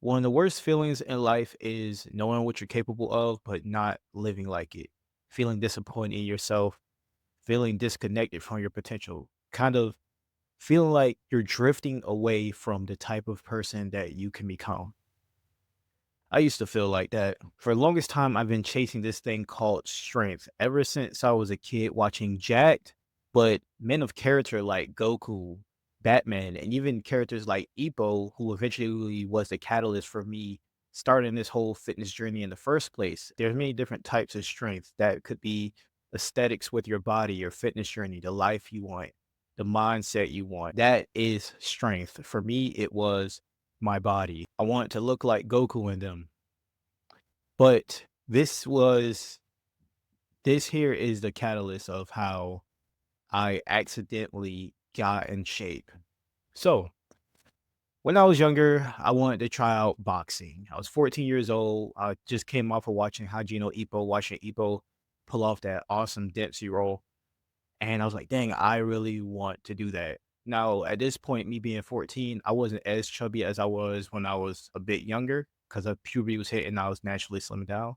One of the worst feelings in life is knowing what you're capable of, but not living like it. Feeling disappointed in yourself, feeling disconnected from your potential, kind of feeling like you're drifting away from the type of person that you can become. I used to feel like that. For the longest time, I've been chasing this thing called strength ever since I was a kid watching Jacked, but men of character like Goku, Batman, and even characters like Ippo, who eventually was the catalyst for me starting this whole fitness journey in the first place. There's many different types of strength that could be aesthetics with your body, your fitness journey, the life you want, the mindset you want. That is strength. For me, it was my body. I want to look like Goku in them. But this here is the catalyst of how I accidentally got in shape. So, when I was younger, I wanted to try out boxing. I was 14 years old. I just came off of watching watching Ippo pull off that awesome Dempsey roll. And I was like, dang, I really want to do that. Now, at this point, me being 14, I wasn't as chubby as I was when I was a bit younger because puberty was hitting. I was naturally slimming down.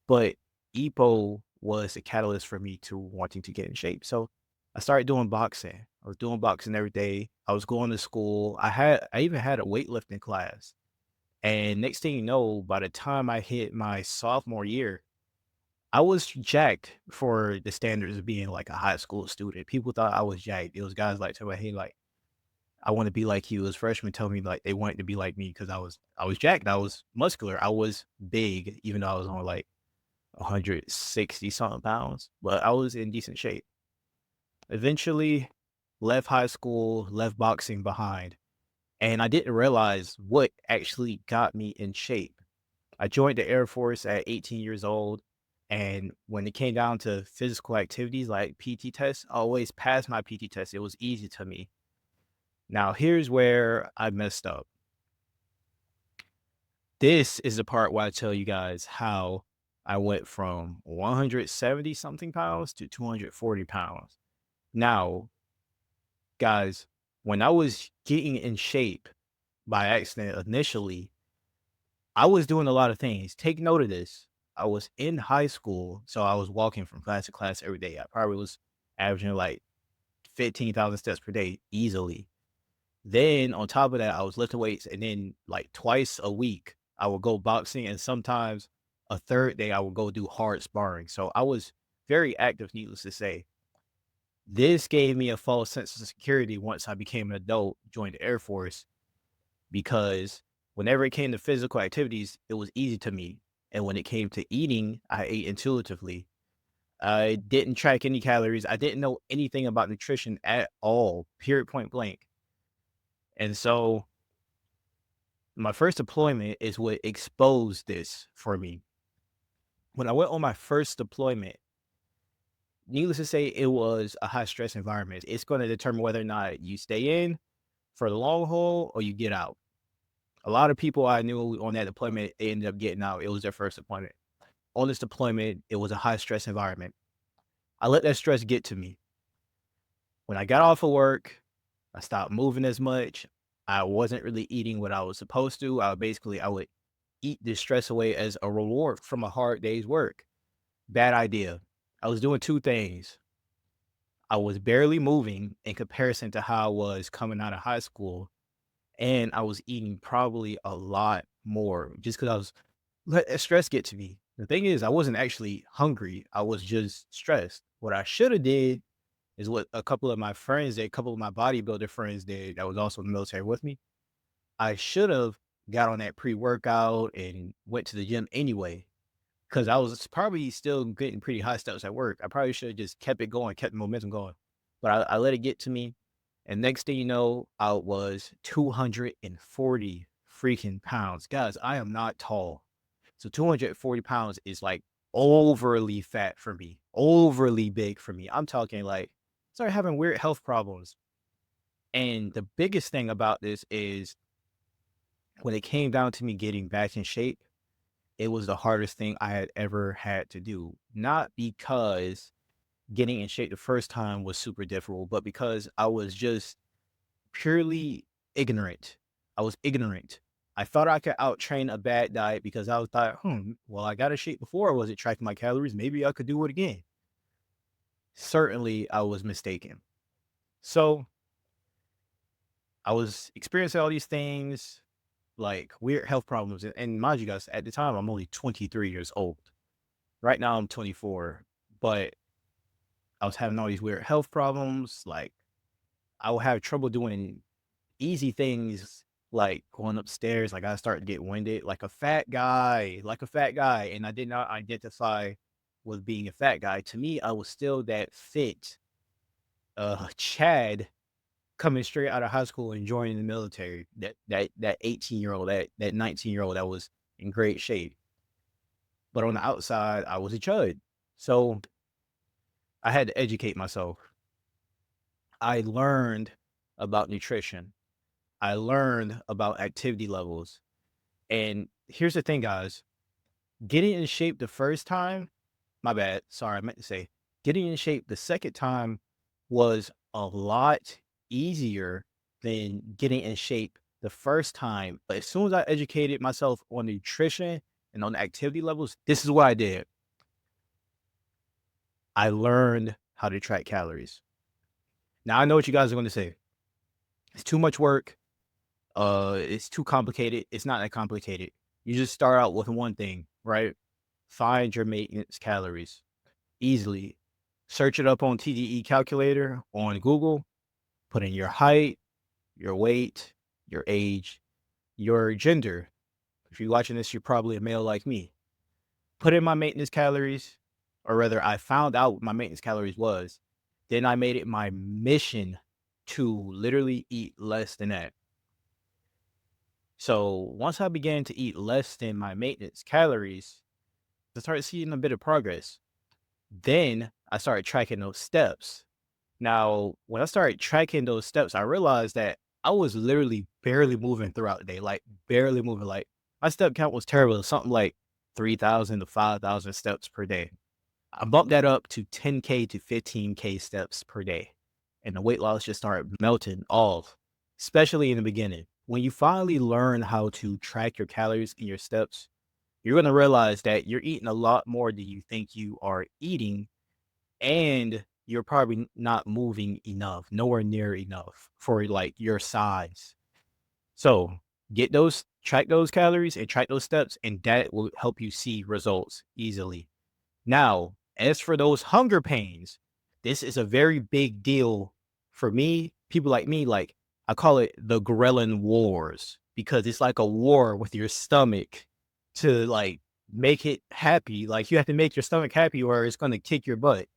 But EPO was the catalyst for me to wanting to get in shape. So I started doing boxing. I was doing boxing every day. I was going to school. I even had a weightlifting class. And next thing you know, by the time I hit my sophomore year, I was jacked for the standards of being like a high school student. People thought I was jacked. It was guys like telling me, hey, like, I want to be like you. It was freshmen telling me like they wanted to be like me because I was jacked. I was muscular. I was big, even though I was only like 160 something pounds, but I was in decent shape. Eventually left high school, left boxing behind, and I didn't realize what actually got me in shape. I joined the Air Force at 18 years old, and when it came down to physical activities like PT tests, I always passed my PT test. It was easy to me. Now, here's where I messed up. This is the part where I tell you guys how I went from 170 something pounds to 240 pounds. Now, guys, when I was getting in shape by accident initially, I was doing a lot of things. Take note of this. I was in high school, so I was walking from class to class every day. I probably was averaging like 15,000 steps per day easily. Then on top of that, I was lifting weights, and then like twice a week, I would go boxing, and sometimes a third day I would go do hard sparring. So I was very active, needless to say. This gave me a false sense of security once I became an adult, joined the Air Force, because whenever it came to physical activities, it was easy to me. And when it came to eating, I ate intuitively. I didn't track any calories. I didn't know anything about nutrition at all, period, point blank. And so my first deployment is what exposed this for me. When I went on my first deployment, needless to say, it was a high stress environment. It's going to determine whether or not you stay in for the long haul or you get out. A lot of people I knew on that deployment, they ended up getting out. It was their first deployment. On this deployment, it was a high stress environment. I let that stress get to me. When I got off of work, I stopped moving as much. I wasn't really eating what I was supposed to. I would eat this stress away as a reward from a hard day's work. Bad idea. I was doing two things. I was barely moving in comparison to how I was coming out of high school, and I was eating probably a lot more just because I was let that stress get to me. The thing is, I wasn't actually hungry. I was just stressed. What I should have did is what a couple of my friends did, a couple of my bodybuilder friends did that was also in the military with me. I should have got on that pre-workout and went to the gym anyway, because I was probably still getting pretty high steps at work. I probably should have just kept it going, kept the momentum going. But I let it get to me. And next thing you know, I was 240 freaking pounds. Guys, I am not tall. So 240 pounds is like overly fat for me, overly big for me. I'm talking like start having weird health problems. And the biggest thing about this is when it came down to me getting back in shape, it was the hardest thing I had ever had to do. Not because getting in shape the first time was super difficult, but because I was just purely ignorant. I was ignorant. I thought I could out train a bad diet because I was thought, well, I got a shape before. Was it tracking my calories? Maybe I could do it again. Certainly, I was mistaken. So I was experiencing all these things, like weird health problems. And mind you guys, at the time, I'm only 23 years old. Right now, I'm 24, but I was having all these weird health problems. Like I would have trouble doing easy things like going upstairs. Like I started to get winded like a fat guy. And I did not identify with being a fat guy. To me, I was still that fit Chad coming straight out of high school and joining the military. That 18-year-old, that 19-year-old that was in great shape. But on the outside, I was a chud. So I had to educate myself. I learned about nutrition. I learned about activity levels. And here's the thing, guys. Getting in shape the first time, my bad. Sorry, I meant to say getting in shape the second time was a lot easier than getting in shape the first time. But as soon as I educated myself on nutrition and on the activity levels, this is what I did. I learned how to track calories. Now I know what you guys are going to say. It's too much work. It's too complicated. It's not that complicated. You just start out with one thing, right? Find your maintenance calories easily. Search it up on TDE calculator on Google. Put in your height, your weight, your age, your gender. If you're watching this, you're probably a male like me. Put in my maintenance calories, or rather, I found out what my maintenance calories was. Then I made it my mission to literally eat less than that. So once I began to eat less than my maintenance calories, I started seeing a bit of progress. Then I started tracking those steps. Now, when I started tracking those steps, I realized that I was literally barely moving throughout the day, like barely moving. Like my step count was terrible, something like 3,000 to 5,000 steps per day. I bumped that up to 10K to 15K steps per day. And the weight loss just started melting off, especially in the beginning. When you finally learn how to track your calories and your steps, you're going to realize that you're eating a lot more than you think you are eating. And you're probably not moving enough, nowhere near enough for like your size. So track those calories and track those steps, and that will help you see results easily. Now, as for those hunger pains, this is a very big deal for me. People like me, like I call it the ghrelin wars because it's like a war with your stomach to like make it happy. Like you have to make your stomach happy or it's going to kick your butt.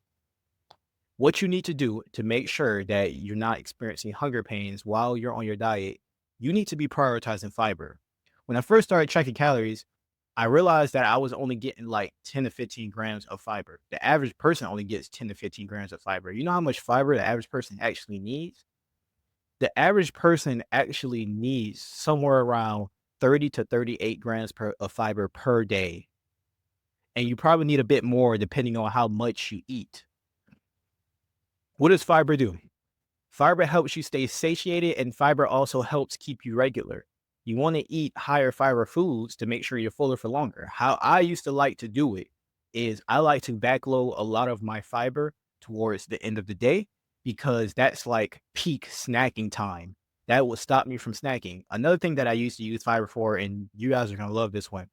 What you need to do to make sure that you're not experiencing hunger pains while you're on your diet, you need to be prioritizing fiber. When I first started tracking calories, I realized that I was only getting like 10 to 15 grams of fiber. The average person only gets 10 to 15 grams of fiber. You know how much fiber the average person actually needs? The average person actually needs somewhere around 30 to 38 grams of fiber per day. And you probably need a bit more depending on how much you eat. What does fiber do? Fiber helps you stay satiated, and fiber also helps keep you regular. You want to eat higher fiber foods to make sure you're fuller for longer. How I used to like to do it is I like to backload a lot of my fiber towards the end of the day because that's like peak snacking time. That will stop me from snacking. Another thing that I used to use fiber for, and you guys are going to love this one.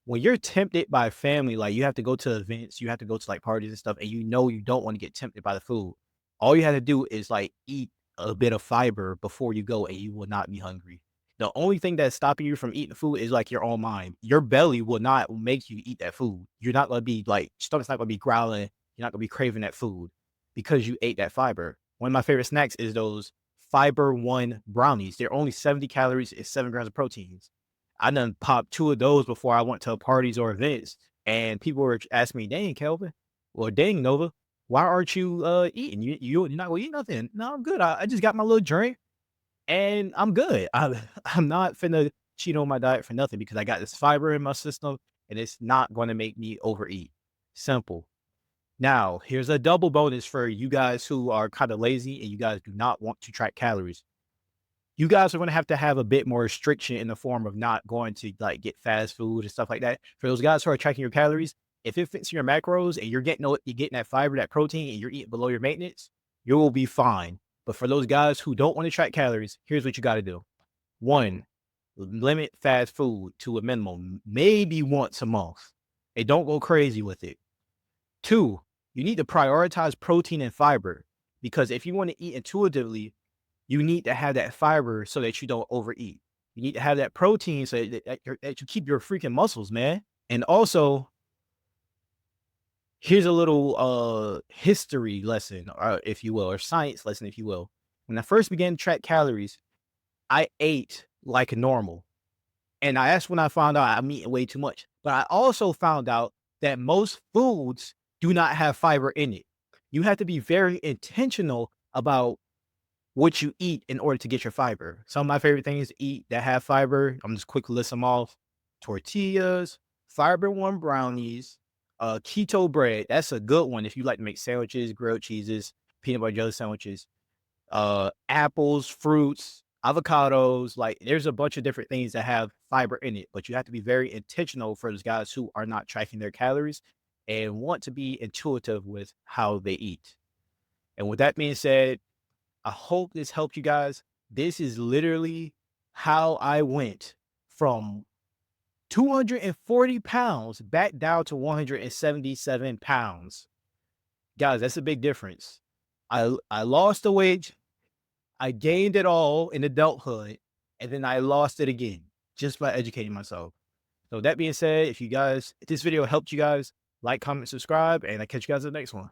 When you're tempted by family, like you have to go to events, you have to go to like parties and stuff, and you know you don't want to get tempted by the food. All you have to do is like eat a bit of fiber before you go, and you will not be hungry. The only thing that's stopping you from eating food is like your own mind. Your belly will not make you eat that food. You're not gonna be like stomach's not gonna be growling. You're not gonna be craving that food because you ate that fiber. One of my favorite snacks is those Fiber One brownies. They're only 70 calories, it's 7 grams of proteins. I done popped 2 of those before I went to parties or events, and people were asking me, "Dang, Kelvin, or dang, Nova, why aren't you eating? You're not gonna eat nothing." No, I'm good. I just got my little drink and I'm good. I'm not finna cheat on my diet for nothing because I got this fiber in my system and it's not gonna make me overeat. Simple. Now, here's a double bonus for you guys who are kind of lazy and you guys do not want to track calories. you guys are going to have a bit more restriction in the form of not going to like get fast food and stuff like that. For those guys who are tracking your calories, if it fits your macros and you're getting that fiber, that protein, and you're eating below your maintenance, you will be fine. But for those guys who don't want to track calories, here's what you got to do. One, limit fast food to a minimum, maybe once a month, and don't go crazy with it. Two, you need to prioritize protein and fiber, because if you want to eat intuitively, you need to have that fiber so that you don't overeat. You need to have that protein so that you keep your freaking muscles, man. And also, here's a little history lesson, or if you will, or science lesson, if you will. When I first began to track calories, I ate like normal. And that's when I found out I'm eating way too much. But I also found out that most foods do not have fiber in it. You have to be very intentional about what you eat in order to get your fiber. Some of my favorite things to eat that have fiber, I'm just quickly list them off. Tortillas, fiber one brownies, keto bread. That's a good one if you like to make sandwiches, grilled cheeses, peanut butter jelly sandwiches, apples, fruits, avocados. Like there's a bunch of different things that have fiber in it, but you have to be very intentional for those guys who are not tracking their calories and want to be intuitive with how they eat. And with that being said, I hope this helped you guys. This is literally how I went from 240 pounds back down to 177 pounds. Guys, that's a big difference. I lost the weight. I gained it all in adulthood, and then I lost it again just by educating myself. So that being said, if this video helped you guys, like, comment, subscribe, and I'll catch you guys in the next one.